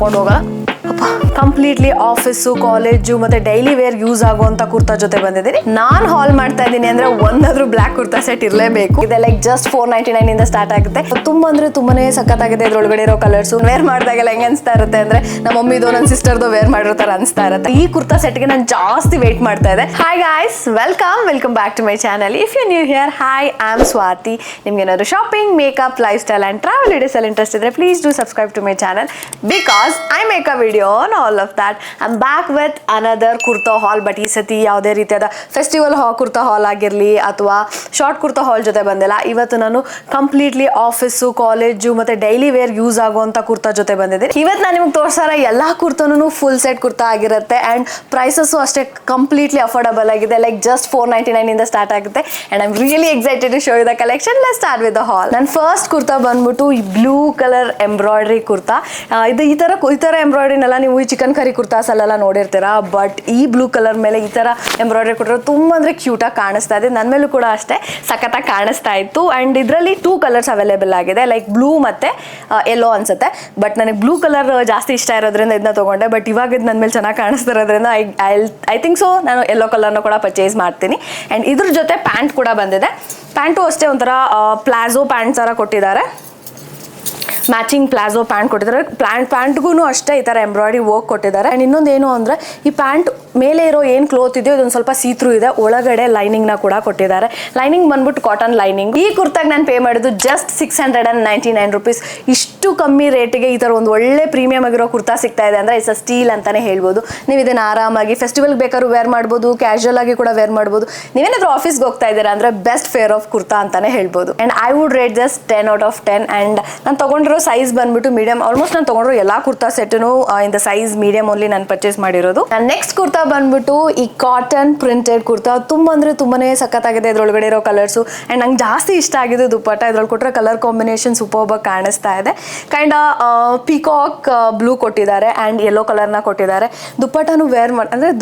ಹೋಗ completely office college ಮತ್ತೆ daily wear use ಆಗುವಂತ ಕುರ್ತಾ ಜೊತೆ ಬಂದಿದ್ದೀನಿ. ನಾನ್ ಹಾಲ್ ಮಾಡ್ತಾ ಇದ್ದೀನಿ ಅಂದ್ರೆ ಒಂದಾದ್ರೂ ಬ್ಲಾಕ್ ಕುರ್ತಾ ಸೆಟ್ ಇರಲೇಬೇಕು. ಇದೆ ಲೈಕ್ ಜಸ್ಟ್ 499 ಇಂದ ಸ್ಟಾರ್ಟ್ ಆಗುತ್ತೆ. ತುಂಬಾ ಅಂದ್ರೆ ತುಂಬಾನೇ ಸಖತ್ತಾಗಿದೆ. ಇದ್ರೊಳಗಡೆ ಇರೋ ಕಲರ್ಸ್ ವೇರ್ ಮಾಡಿದಾಗೆಲ್ಲ ಹೆಂಗ್ ಅನ್ಸ್ತಾ ಇರುತ್ತೆ ಅಂದ್ರೆ ನಮ್ಮ ಮಮ್ಮಿದು ನನ್ನ ಸಿಸ್ಟರ್ದು ವೇರ್ ಮಾಡಿರ್ತಾರೆ ಅನ್ಸ್ತಾ ಇರುತ್ತೆ. ಈ ಕುರ್ತಾ ಸೆಟ್ಗೆ ನಾನು ಜಾಸ್ತಿ ವೇಟ್ ಮಾಡ್ತಾ ಇದ್ದೆ. Hi guys, welcome back to my channel. If you new here, hi, I am Swati. ನಿಮ್ಗೆ ಏನಾದ್ರು shopping, makeup, lifestyle and travel videos ಅಲ್ಲಿ ಇಂಟ್ರೆಸ್ಟ್ ಇದ್ರೆ please do subscribe to my channel because I make a video on all of that. I'm back with another kurta haul. But ಈ ಸತಿ ಯಾವುದೇ ರೀತಿಯಾದ festival kurta ಹಾಲ್ ಆಗಿರಲಿ ಅಥವಾ short kurta ಹಾಲ್ ಜೊತೆ ಬಂದಿಲ್ಲ. ಇವತ್ತು ನಾನು ಕಂಪ್ಲೀಟ್ಲಿ ಆಫೀಸು ಕಾಲೇಜು ಮತ್ತೆ ಡೈಲಿ ವೇರ್ ಯೂಸ್ ಆಗುವಂತ ಕುರ್ತಾ ಜೊತೆ ಬಂದಿದ್ದೀನಿ. ಇವತ್ತು ನಾನು ನಿಮ್ಗೆ ತೋರಿಸ್ತಾರ ಎಲ್ಲಾ ಕುರ್ತಾನು ಫುಲ್ ಸೆಟ್ ಕುರ್ತಾ ಆಗಿರುತ್ತೆ ಅಂಡ್ ಪ್ರೈಸಸ್ ಅಷ್ಟೇ ಕಂಪ್ಲೀಟ್ಲಿ ಅಫೋರ್ಡಬಲ್ ಆಗಿದೆ. ಲೈಕ್ ಜಸ್ಟ್ 499 ಇಂದ ಸ್ಟಾರ್ಟ್ ಆಗುತ್ತೆ and I am really excited to show you the collection. Let's start with the haul. ನನ್ನ ಫಸ್ಟ್ ಕುರ್ತಾ ಬಂದ್ಬಿಟ್ಟು ಈ ಬ್ಲೂ ಕಲರ್ ಎಂಬ್ರಾಯ್ಡ್ರಿ ಕುರ್ತಾ. ಇದು ಈ ತರ ಎಂಬ್ರಾಯ್ಡ್ರಿನೆಲ್ಲ ನೀವು ಚಿಕನ್ ಕರಿ ಕುರ್ತಾಸ್ ಅಲ್ಲೆಲ್ಲ ನೋಡಿರ್ತೀರಾ. ಬಟ್ ಈ ಬ್ಲೂ ಕಲರ್ ಮೇಲೆ ಈ ತರ ಎಂಬ್ರಾಯ್ಡ್ರಿ ಕೊಟ್ಟರೆ ತುಂಬಾ ಅಂದ್ರೆ ಕ್ಯೂಟ್ ಆಗಿ ಕಾಣಿಸ್ತಾ ಇದೆ. ನನ್ನ ಮೇಲೂ ಕೂಡ ಅಷ್ಟೇ ಸಖತ್ತಾಗಿ ಕಾಣಿಸ್ತಾ ಇತ್ತು. ಅಂಡ್ ಇದರಲ್ಲಿ 2 ಕಲರ್ಸ್ ಅವೈಲೇಬಲ್ ಆಗಿದೆ, ಲೈಕ್ ಬ್ಲೂ ಮತ್ತೆ ಯೆಲ್ಲೋ ಅನ್ಸುತ್ತೆ. ಬಟ್ ನನಗೆ ಬ್ಲೂ ಕಲರ್ ಜಾಸ್ತಿ ಇಷ್ಟ ಇರೋದ್ರಿಂದ ಇದನ್ನ ತಗೊಂಡೆ. ಬಟ್ ಇವಾಗ ಇದು ನನ್ನ ಮೇಲೆ ಚೆನ್ನಾಗಿ ಕಾಣಿಸ್ತಾ ಇರೋದ್ರಿಂದ ಐ ಥಿಂಕ್ ಸೊ ನಾನು ಯೆಲ್ಲೋ ಕಲರ್ನ ಕೂಡ ಪರ್ಚೇಸ್ ಮಾಡ್ತೀನಿ. ಅಂಡ್ ಇದ್ರ ಜೊತೆ ಪ್ಯಾಂಟ್ ಕೂಡ ಬಂದಿದೆ. ಪ್ಯಾಂಟು ಅಷ್ಟೇ ಒಂಥರ ಪ್ಲಾಜೋ ಪ್ಯಾಂಟ್ ತರ ಕೊಟ್ಟಿದ್ದಾರೆ. ಮ್ಯಾಚಿಂಗ್ ಪ್ಲಾಜೋ ಪ್ಯಾಂಟ್ ಕೊಟ್ಟಿದ್ದಾರೆ. ಪ್ಯಾಂಟ್ಗೂ ಅಷ್ಟೇ ಈ ಥರ ಎಂಬ್ರಾಯ್ಡ್ರಿ ವರ್ಕ್ ಕೊಟ್ಟಿದ್ದಾರೆ. ಆ್ಯಂಡ್ ಇನ್ನೊಂದು ಏನು ಅಂದರೆ ಈ ಪ್ಯಾಂಟ್ ಮೇಲೆ ಇರೋ ಏನು ಕ್ಲೋತ್ ಇದೆಯೋ ಇದೊಂದು ಸ್ವಲ್ಪ ಸೀತ್ರೂ ಇದೆ. ಒಳಗಡೆ ಲೈನಿಂಗ್ನ ಕೂಡ ಕೊಟ್ಟಿದ್ದಾರೆ. ಲೈನಿಂಗ್ ಬಂದ್ಬಿಟ್ಟು ಕಾಟನ್ ಲೈನಿಂಗ್. ಈ ಕುರ್ತಾಗೆ ನಾನು ಪೇ ಮಾಡಿದ್ದು ಜಸ್ಟ್ 699 ರುಪೀಸ್. ಇಷ್ಟು ಕಮ್ಮಿ ರೇಟಿಗೆ ಈ ಥರ ಒಂದು ಒಳ್ಳೆ ಪ್ರೀಮಿಯಮ್ ಆಗಿರೋ ಕುರ್ತಾ ಸಿಗ್ತಾ ಇದೆ ಅಂದರೆ ಇಟ್ಸ್ ಅ ಸ್ಟೀಲ್ ಅಂತಲೇ ಹೇಳ್ಬೋದು. ನೀವು ಇದನ್ನು ಆರಾಮಾಗಿ ಫೆಸ್ಟಿವಲ್ಗೆ ಬೇಕಾದ್ರೂ ವೇರ್ ಮಾಡ್ಬೋದು, ಕ್ಯಾಶುವಲ್ ಆಗಿ ಕೂಡ ವೇರ್ ಮಾಡ್ಬೋದು. ನೀವೇನಾದ್ರೂ ಆಫೀಸ್ಗೆ ಹೋಗ್ತಾ ಇದ್ದೀರಾ ಅಂದರೆ ಬೆಸ್ಟ್ ಫೇರ್ ಆಫ್ ಕುರ್ತಾ ಅಂತಲೇ ಹೇಳ್ಬೋದು. And I would rate just 10 out of 10. And ನಾನು ತೊಗೊಂಡಿರೋ ಸೈಜ್ ಬಂದ್ಬಿಟ್ಟು ಮೀಡಿಯಂ. ಆಲ್ಮೋಸ್ಟ್ ನಾನು ತೊಗೊಂಡ್ರು ಎಲ್ಲಾ ಕುರ್ತಾ ಸೆಟ್ನು ಇಂದ ಸೈಜ್ ಮೀಡಿಯಂ ಓನ್ಲಿ ನಾನು ಪರ್ಚೇಸ್ ಮಾಡಿರೋದು. ನೆಕ್ಸ್ಟ್ ಕುರ್ತಾ ಬಂದ್ಬಿಟ್ಟು ಈ ಕಾಟನ್ ಪ್ರಿಂಟೆಡ್ ಕುರ್ತಾ. ತುಂಬಾ ಅಂದ್ರೆ ತುಂಬಾನೇ ಸಖತ್ತಾಗಿದೆ. ಇದ್ರೊಳಗಡೆ ಇರೋ ಕಲರ್ಸು ಅಂಡ್ ನಂಗೆ ಜಾಸ್ತಿ ಇಷ್ಟ ಆಗಿದೆ ದುಪ್ಪಟ್ಟ. ಇದ್ರೊಳಗೆ ಕೊಟ್ಟರೆ ಕಲರ್ ಕಾಂಬಿನೇಷನ್ ಸೂಪರ್ಬ್ ಆಗಿ ಕಾಣಿಸ್ತಾ ಇದೆ. ಕೈಂಡ್ ಪಿಕಾಕ್ ಬ್ಲೂ ಕೊಟ್ಟಿದ್ದಾರೆ ಅಂಡ್ ಯೆಲ್ಲೋ ಕಲರ್ನ ಕೊಟ್ಟಿದ್ದಾರೆ. ದುಪ್ಪಟ್ಟನು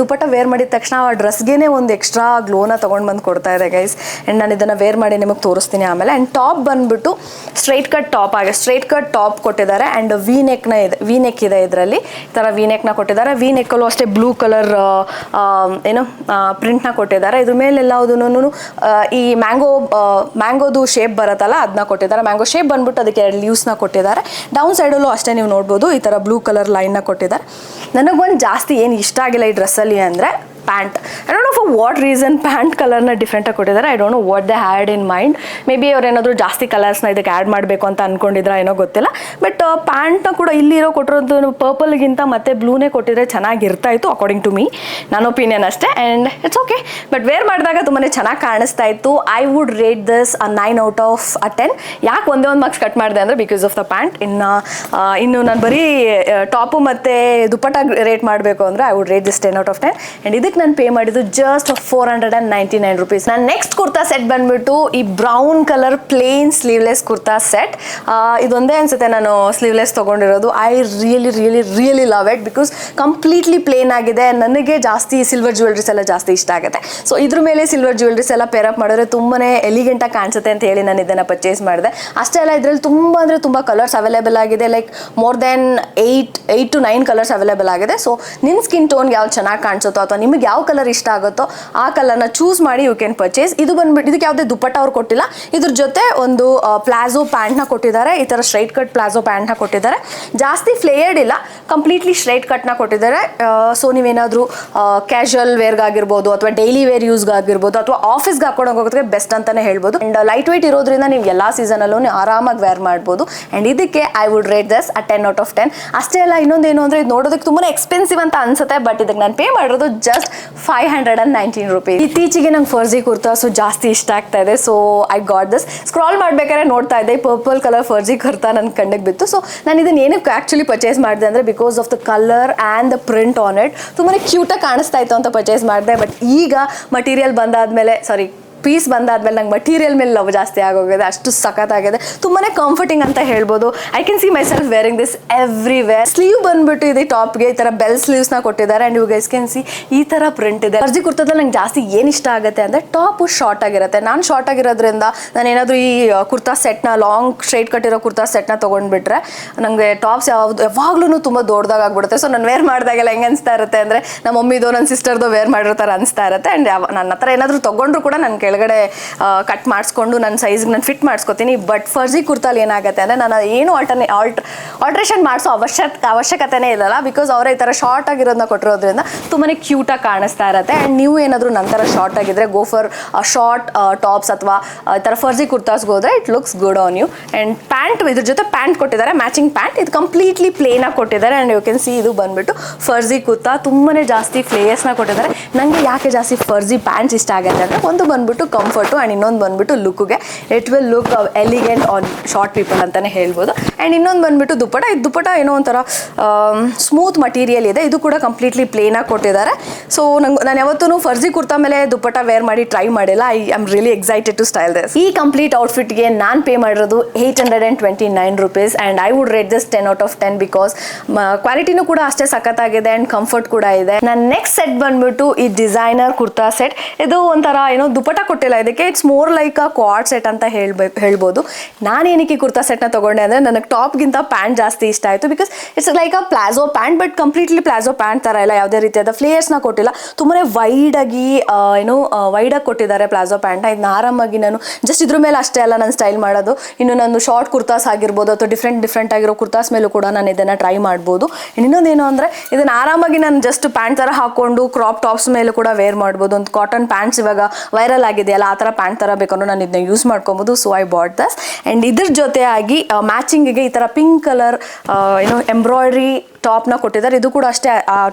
ದುಪ್ಪಟ್ಟ ವೇರ್ ಮಾಡಿದ ತಕ್ಷಣ ಆ ಡ್ರೆಸ್ಗೆನೆ ಒಂದು ಎಕ್ಸ್ಟ್ರಾ ಗ್ಲೋನ ತಗೊಂಡು ಬಂದು ಕೊಡ್ತಾ ಇದೆ ಗೈಸ್. ಅಂಡ್ ನಾನು ಇದನ್ನ ವೇರ್ ಮಾಡಿ ನಿಮಗೆ ತೋರಿಸ್ತೀನಿ ಆಮೇಲೆ. ಅಂಡ್ ಟಾಪ್ ಬಂದ್ಬಿಟ್ಟು ಸ್ಟ್ರೈಟ್ ಕಟ್ ಟಾಪ್ ಕೊಟ್ಟಿದ್ದಾರೆ ಅಂಡ್ ವಿ ನೆಕ್ ಇದೆ. ಇದರಲ್ಲಿ ಈ ತರ ವಿ ನೆಕ್ ನ ಕೊಟ್ಟಿದ್ದಾರೆ. ವಿ ನೆಕ್ ಅಲ್ಲೂ ಅಷ್ಟೇ ಬ್ಲೂ ಕಲರ್ ಪ್ರಿಂಟ್ ನ ಕೊಟ್ಟಿದ್ದಾರೆ. ಇದ್ರ ಮೇಲೆ ಎಲ್ಲದನ್ನು ಈ ಮ್ಯಾಂಗೋದು ಶೇಪ್ ಬರುತ್ತಲ್ಲ ಅದನ್ನ ಕೊಟ್ಟಿದ್ದಾರೆ. ಮ್ಯಾಂಗೋ ಶೇಪ್ ಬಂದ್ಬಿಟ್ಟು ಅದಕ್ಕೆ 2 ಲೀವ್ಸ್ ನ ಕೊಟ್ಟಿದ್ದಾರೆ. ಡೌನ್ ಸೈಡಲ್ಲೂ ಅಷ್ಟೇ ನೀವು ನೋಡ್ಬೋದು ಈ ತರ ಬ್ಲೂ ಕಲರ್ ಲೈನ್ ನ ಕೊಟ್ಟಿದ್ದಾರೆ. ನನಗೊಂದು ಜಾಸ್ತಿ ಏನು ಇಷ್ಟ ಆಗಿಲ್ಲ ಈ ಡ್ರೆಸ್ ಅಲ್ಲಿ ಅಂದ್ರೆ pant. I don't know for what reason pant ಕಲರ್ನ ಡಿಫ್ರೆಂಟಾಗಿ ಕೊಟ್ಟಿದ್ದಾರೆ. I don't know what they had in mind. May be ಅವ್ರು ಏನಾದರೂ ಜಾಸ್ತಿ ಕಲರ್ಸ್ನ ಇದಕ್ಕೆ ಆ್ಯಡ್ ಮಾಡಬೇಕು ಅಂತ ಅನ್ಕೊಂಡಿದ್ರೆ ಏನೋ ಗೊತ್ತಿಲ್ಲ. ಬಟ್ ಪ್ಯಾಂಟ್ನ ಕೂಡ ಇಲ್ಲಿರೋ ಕೊಟ್ಟಿರೋದು ಪರ್ಪಲ್ಗಿಂತ ಮತ್ತೆ ಬ್ಲೂನೇ ಕೊಟ್ಟಿದ್ರೆ ಚೆನ್ನಾಗಿರ್ತಾ ಇತ್ತು ಅಕಾರ್ಡಿಂಗ್ ಟು ಮೀ. ನನ್ನ ಒಪಿನಿಯನ್ ಅಷ್ಟೇ. And it's okay. But where ಮಾಡಿದಾಗ ತುಂಬಾ ಚೆನ್ನಾಗಿ ಕಾಣಿಸ್ತಾ ಇತ್ತು. I would rate this 9 out of 10. ಯಾಕೆ ಒಂದೇ ಒಂದು ಮಾರ್ಕ್ಸ್ ಕಟ್ ಮಾಡಿದೆ ಅಂದರೆ ಬಿಕಾಸ್ ಆಫ್ ದ ಪ್ಯಾಂಟ್. ಇನ್ನು ನಾನು ಬರೀ ಟಾಪು ಮತ್ತು ದುಪ್ಪಟ್ಟ ರೇಟ್ ಮಾಡಬೇಕು ಅಂದರೆ I would rate this 10 out of 10. And ಇದಕ್ಕೆ ನಾನು ಪೇ ಮಾಡಿದ್ದು ಜಸ್ಟ್ 499 ರುಪೀಸ್. ನನ್ನ ನೆಕ್ಸ್ಟ್ ಕುರ್ತಾ ಸೆಟ್ ಬಂದ್ಬಿಟ್ಟು ಈ brown colour plain sleeveless kurta set. ಇದೊಂದೇ ಅನ್ಸುತ್ತೆ ನಾನು ಸ್ಲೀವ್ಲೆಸ್ ತೊಗೊಂಡಿರೋದು. I really love it because completely plain ಆಗಿದೆ. ನನಗೆ ಜಾಸ್ತಿ ಸಿಲ್ವರ್ ಜ್ಯುವೆಲ್ರೀಸ್ ಎಲ್ಲ ಜಾಸ್ತಿ ಇಷ್ಟ ಆಗುತ್ತೆ. ಸೊ ಇದ್ರ ಮೇಲೆ ಸಿಲ್ವರ್ ಜ್ಯುವೆಲ್ರೀಸ್ ಎಲ್ಲ ಪೇರಪ್ ಮಾಡಿದ್ರೆ ತುಂಬಾನೇ ಎಲಿಗೆಂಟಾಗಿ ಕಾಣಿಸುತ್ತೆ ಅಂತ ಹೇಳಿ ನಾನು ಇದನ್ನು ಪರ್ಚೇಸ್ ಮಾಡಿದೆ. ಅಷ್ಟೇ ಅಲ್ಲ, ಇದರಲ್ಲಿ ತುಂಬ ಕಲರ್ಸ್ ಅವೈಲೇಬಲ್ ಆಗಿದೆ. Like more than 8 to 9 colours available ಆಗಿದೆ. ಸೊ ನಿಮ್ಮ ಸ್ಕಿನ್ ಟೋನ್ಗೆ ಯಾವ್ದು ಚೆನ್ನಾಗಿ ಕಾಣಿಸುತ್ತೋ ಅಥವಾ ನಿಮಗೆ ಯಾವ ಕಲರ್ ಇಷ್ಟ ಆಗುತ್ತೋ ಆ ಕಲರ್ನ ಚೂಸ್ ಮಾಡಿ ಯು ಕ್ಯಾನ್ ಪರ್ಚೇಸ್. ಇದು ಬಂದ್ಬಿಟ್ಟು ಇದಕ್ಕೆ ಯಾವುದೇ ದುಪ್ಪಟ್ಟ ಅವ್ರು ಕೊಟ್ಟಿಲ್ಲ. ಇದ್ರ ಜೊತೆ ಒಂದು ಪ್ಲಾಜೋ ಪ್ಯಾಂಟ್ನ ಕೊಟ್ಟಿದ್ದಾರೆ. ಈ ಥರ ಸ್ಟ್ರೈಟ್ ಕಟ್ ಪ್ಲಾಜೋ ಪ್ಯಾಂಟ್ನ ಕೊಟ್ಟಿದ್ದಾರೆ. ಜಾಸ್ತಿ ಫ್ಲೇಯರ್ಡ್ ಇಲ್ಲ, ಕಂಪ್ಲೀಟ್ಲಿ ಸ್ಟ್ರೈಟ್ ಕಟ್ನ ಕೊಟ್ಟಿದ್ದಾರೆ. ಸೊ ನೀವೇನಾದರೂ ಕ್ಯಾಶುವಲ್ ವೇರ್ಗಾಗಿರ್ಬೋದು ಅಥವಾ ಡೈಲಿ ವೇರ್ ಯೂಸ್ಗಾಗಿರ್ಬೋದು ಅಥವಾ ಆಫೀಸ್ಗೆ ಹಾಕೊಂಡು ಹೋಗೋದಕ್ಕೆ ಬೆಸ್ಟ್ ಅಂತಲೇ ಹೇಳ್ಬೋದು. ಆ್ಯಂಡ್ ಲೈಟ್ ವೆಯ್ಟ್ ಇರೋದ್ರಿಂದ ನೀವು ಎಲ್ಲ ಸೀಸನಲ್ಲೂ ಆರಾಮಾಗಿ ವೇರ್ ಮಾಡ್ಬೋದು. ಆ್ಯಂಡ್ ಇದಕ್ಕೆ I would rate this 10 out of 10. ಅಷ್ಟೇ ಅಲ್ಲ, ಇನ್ನೊಂದೇನು ಅಂದರೆ ಇದು ನೋಡೋದಕ್ಕೆ ತುಂಬಾ ಎಕ್ಸ್ಪೆನ್ಸಿವ್ ಅಂತ ಅನ್ಸುತ್ತೆ. ಬಟ್ ಇದಕ್ಕೆ ನಾನು ಪೇ ಮಾಡಿರೋದು ಜಸ್ಟ್ 519 ರುಪೀಸ್. ಇತ್ತೀಚೆಗೆ ನಂಗೆ ಫರ್ಜಿ ಕುರ್ತಾಸು ಜಾಸ್ತಿ ಇಷ್ಟ ಆಗ್ತಾ ಇದೆ. So I got this. Scroll ಮಾಡ್ಬೇಕಾದ್ರೆ ನೋಡ್ತಾ ಇದ್ದೆ ಪರ್ಪಲ್ ಕಲರ್ ಫರ್ಜಿ ಕುರ್ತಾ ನನ್ನ ಕಣ್ಣಿಗೆ ಬಿತ್ತು. ಸೊ ನಾನು ಇದನ್ನ ಏನಕ್ಕೆ ಆ್ಯಕ್ಚುಲಿ ಪರ್ಚೇಸ್ ಮಾಡಿದೆ ಅಂದರೆ because of the colour and the print on it. ತುಂಬಾ ಕ್ಯೂಟಾಗಿ ಕಾಣಿಸ್ತಾ ಇತ್ತು ಅಂತ ಪರ್ಚೇಸ್ ಮಾಡಿದೆ. ಬಟ್ ಈಗ ಮಟೀರಿಯಲ್ ಬಂದಾದ್ಮೇಲೆ ಪೀಸ್ ಬಂದಾದ್ಮೇಲೆ ನಂಗೆ ಮಟೀರಿಯಲ್ ಮೇಲೆ ಲವ್ ಜಾಸ್ತಿ ಆಗೋಗಿದೆ, ಅಷ್ಟು ಸಖತ್ತಾಗಿದೆ, ತುಂಬಾನೇ ಕಂಫರ್ಟಿಂಗ್ ಅಂತ ಹೇಳ್ಬೋದು. I can see myself wearing this everywhere. Sleeve ಬಂದ್ಬಿಟ್ಟು ಇದೆ ಟಾಪ್ಗೆ ಈ ತರ ಬೆಲ್ ಸ್ಲೀವ್ಸ್ ನ ಕೊಟ್ಟಿದ್ದಾರೆ and you guys can see ಈ ತರ ಪ್ರಿಂಟ್ ಇದೆ. ಫರ್ಜಿ ಕುರ್ತಾದಲ್ಲಿ ನಂಗೆ ಜಾಸ್ತಿ ಏನ್ ಇಷ್ಟ ಆಗುತ್ತೆ ಅಂದ್ರೆ ಟಾಪ್ ಶಾರ್ಟ್ ಆಗಿರುತ್ತೆ. ನಾನು ಶಾರ್ಟ್ ಆಗಿರೋದ್ರಿಂದ ನಾನು ಏನಾದ್ರು ಈ ಕುರ್ತಾ ಸೆಟ್ ನ ಲಾಂಗ್ ಸ್ಟ್ರೈಟ್ ಕಟ್ಟಿರೋ ಕುರ್ತಾ ಸೆಟ್ ನ ತಗೊಂಡ್ಬಿಟ್ರೆ ನಂಗೆ ಟಾಪ್ಸ್ ಯಾವಾಗ್ಲೂ ತುಂಬಾ ದೊಡ್ಡದಾಗ ಆಗ್ಬಿಡುತ್ತೆ. ಸೊ ನಾನು ವೇರ್ ಮಾಡಿದಾಗೆಲ್ಲ ಹೆಂಗೆ ಅನಿಸ್ತಾ ಇರುತ್ತೆ ಅಂದ್ರೆ ನಮ್ಮ ಮಮ್ಮಿದು ನನ್ನ ಸಿಸ್ಟರ್ದು ವೇರ್ ಮಾಡಿರೋ ತರ ಅನಿಸ್ತಾ ಇರುತ್ತೆ. ಅಂಡ್ ನನ್ನ ಹತ್ರ ಏನಾದ್ರು ತಗೊಂಡ್ರು ಕೂಡ ನಾನು ಕೆಳಗಡೆ ಕಟ್ ಮಾಡಿಸ್ಕೊಂಡು ನನ್ನ ಸೈಜ್ಗೆ ನಾನು ಫಿಟ್ ಮಾಡಿಸ್ಕೊತೀನಿ. ಬಟ್ ಫರ್ಜಿ ಕುರ್ತಾಲಿ ಏನಾಗುತ್ತೆ ಅಂದ್ರೆ ನಾನು ಏನು ಆಲ್ಟ್ರೇಷನ್ ಮಾಡಿಸೋ ಅವಶ್ಯಕತೆನೇ ಇರಲ್ಲ. ಬಿಕಾಸ್ ಅವರೇ ಈ ತರ ಶಾರ್ಟ್ ಆಗಿರೋದನ್ನ ಕೊಟ್ಟಿರೋದ್ರಿಂದ ತುಂಬಾನೇ ಕ್ಯೂಟ್ ಆಗಿ ಕಾಣಿಸ್ತಾ ಇರುತ್ತೆ. ಅಂಡ್ ನೀವು ಏನಾದ್ರು ನಂತರ ಶಾರ್ಟ್ ಆಗಿದ್ರೆ ಗೋ ಫಾರ್ ಶಾರ್ಟ್ ಟಾಪ್ಸ್ ಅಥವಾ ಈ ತರ ಫರ್ಜಿ ಕುರ್ತಾಸ್ಗೆ ಹೋದ್ರೆ it looks good on you. And pant ಇದ್ರ ಜೊತೆ ಪ್ಯಾಂಟ್ ಕೊಟ್ಟಿದ್ದಾರೆ, ಮ್ಯಾಚಿಂಗ್ ಪ್ಯಾಂಟ್. ಇದು ಕಂಪ್ಲೀಟ್ಲಿ ಪ್ಲೇನ್ ಆಗಿ ಕೊಟ್ಟಿದ್ದಾರೆ. ಅಂಡ್ ಯು ಕ್ಯಾನ್ ಸಿ ಇದು ಬಂದ್ಬಿಟ್ಟು ಫರ್ಜಿ ಕುರ್ತಾ. ತುಂಬಾನೇ ಜಾಸ್ತಿ ಫ್ಲೇಯರ್ಸ್ನ ಕೊಟ್ಟಿದ್ದಾರೆ. ನನಗೆ ಯಾಕೆ ಜಾಸ್ತಿ ಫರ್ಜಿ ಪ್ಯಾಂಟ್ಸ್ ಇಷ್ಟ ಆಗುತ್ತೆ ಅಂದರೆ ಒಂದು ಬಂದ್ಬಿಟ್ಟು ಕಂಫರ್ಟು ಆ್ಯಂಡ್ ಇನ್ನೊಂದು ಬಂದ್ಬಿಟ್ಟು ಲುಕ್ಗೆ. It will look elegant on short people ಅಂತಲೇ ಹೇಳ್ಬೋದು. ಆ್ಯಂಡ್ ಇನ್ನೊಂದು ಬಂದ್ಬಿಟ್ಟು ದುಪ್ಪಟ. ಇದು ದುಪ್ಪಟ ಏನೋ ಒಂಥರ ಸ್ಮೂತ್ ಮಟೀರಿಯಲ್ ಇದೆ. ಇದು ಕೂಡ ಕಂಪ್ಲೀಟ್ಲಿ ಪ್ಲೇನ್ ಆಗಿ ಕೊಟ್ಟಿದ್ದಾರೆ. ಸೊ ನಾನು ಯಾವತ್ತೂ ಫರ್ಜಿ ಕುರ್ತಾ ಮೇಲೆ ದುಪ್ಪಟ ವೇರ್ ಮಾಡಿ ಟ್ರೈ ಮಾಡಿಲ್ಲ. I am really excited to style this. ಈ ಕಂಪ್ಲೀಟ್ ಔಟ್ಫಿಟ್ಗೆ ನಾನು ಪೇ ಮಾಡಿರೋದು 829 rupees and I would rate this 10 out of 10 because ಕ್ವಾಲಿಟಿನೂ ಕೂಡ ಅಷ್ಟೇ ಸಖತ್ತಾಗಿದೆ ಆ್ಯಂಡ್ ಕಂಫರ್ಟ್ ಕೂಡ ಇದೆ. ನನ್ನ ನೆಕ್ಸ್ಟ್ ಸೆಟ್ ಬಂದ್ಬಿಟ್ಟು ಈ ಡಿಸೈನರ್ ಕುರ್ತಾ ಸೆಟ್. ಇದು ಒಂಥರ ಏನೋ ದುಪ್ಪಟ ಕೊಟ್ಟಿಲ್ಲ ಇದಕ್ಕೆ. It's more like a Quad set ಅಂತ ಹೇಳ್ಬೋದು. ನಾನು ಏನಕ್ಕೆ ಈ ಕುರ್ತಾ ಸೆಟ್ನ ತಗೊಂಡೆ ಅಂದರೆ ನನಗೆ ಟಾಪ್ಗಿಂತ ಪ್ಯಾಂಟ್ ಜಾಸ್ತಿ ಇಷ್ಟ ಆಯಿತು. Because it's like a palazzo pant, but completely palazzo pant ಥರ ಇಲ್ಲ. ಯಾವುದೇ ರೀತಿಯಾದ ಫ್ಲೇಯರ್ಸ್ನ ಕೊಟ್ಟಿಲ್ಲ. ತುಂಬಾ ವೈಡಾಗಿ ವೈಡಾಗಿ ಕೊಟ್ಟಿದ್ದಾರೆ ಪ್ಲಾಜೋ ಪ್ಯಾಂಟ್ನ. ಇದನ್ನ ಆರಾಮಾಗಿ ನಾನು ಜಸ್ಟ್ ಇದ್ರ ಮೇಲೆ ಅಷ್ಟೇ ಅಲ್ಲ ನಾನು ಸ್ಟೈಲ್ ಮಾಡೋದು. ಇನ್ನು ನಾನು ಶಾರ್ಟ್ ಕುರ್ತಾಸ್ ಆಗಿರ್ಬೋದು ಅಥವಾ ಡಿಫ್ರೆಂಟ್ ಆಗಿರೋ ಕುರ್ತಾಸ್ ಮೇಲೂ ಕೂಡ ನಾನು ಇದನ್ನು ಟ್ರೈ ಮಾಡ್ಬೋದು. ಇನ್ನೊಂದೇನು ಅಂದರೆ ಇದನ್ನು ಆರಾಮಾಗಿ ನಾನು ಜಸ್ಟ್ ಪ್ಯಾಂಟ್ ಥರ ಹಾಕ್ಕೊಂಡು ಕ್ರಾಪ್ ಟಾಪ್ಸ್ ಮೇಲೂ ಕೂಡ ವೇರ್ ಮಾಡ್ಬೋದು. ಒಂದು ಕಾಟನ್ ಪ್ಯಾಂಟ್ಸ್ ಇವಾಗ ವೈರಲ್ ಆಗಿದೆಯಲ್ಲ, ಆ ಥರ ಪ್ಯಾಂಟ್ ಥರ ಬೇಕಂದ್ರೆ ನಾನು ಇದನ್ನ ಯೂಸ್ ಮಾಡ್ಕೊಬೋದು. So I bought this. And ಇದ್ರ ಜೊತೆಯಾಗಿ ಮ್ಯಾಚಿಂಗಿಗೆ ಈ ಥರ ಪಿಂಕ್ ಕಲರ್ ಎಂಬ್ರಾಯ್ಡ್ರಿ ಟಾಪ್ನ ಕೊಟ್ಟಿದ್ದಾರೆ. ಇದು ಕೂಡ ಅಷ್ಟೇ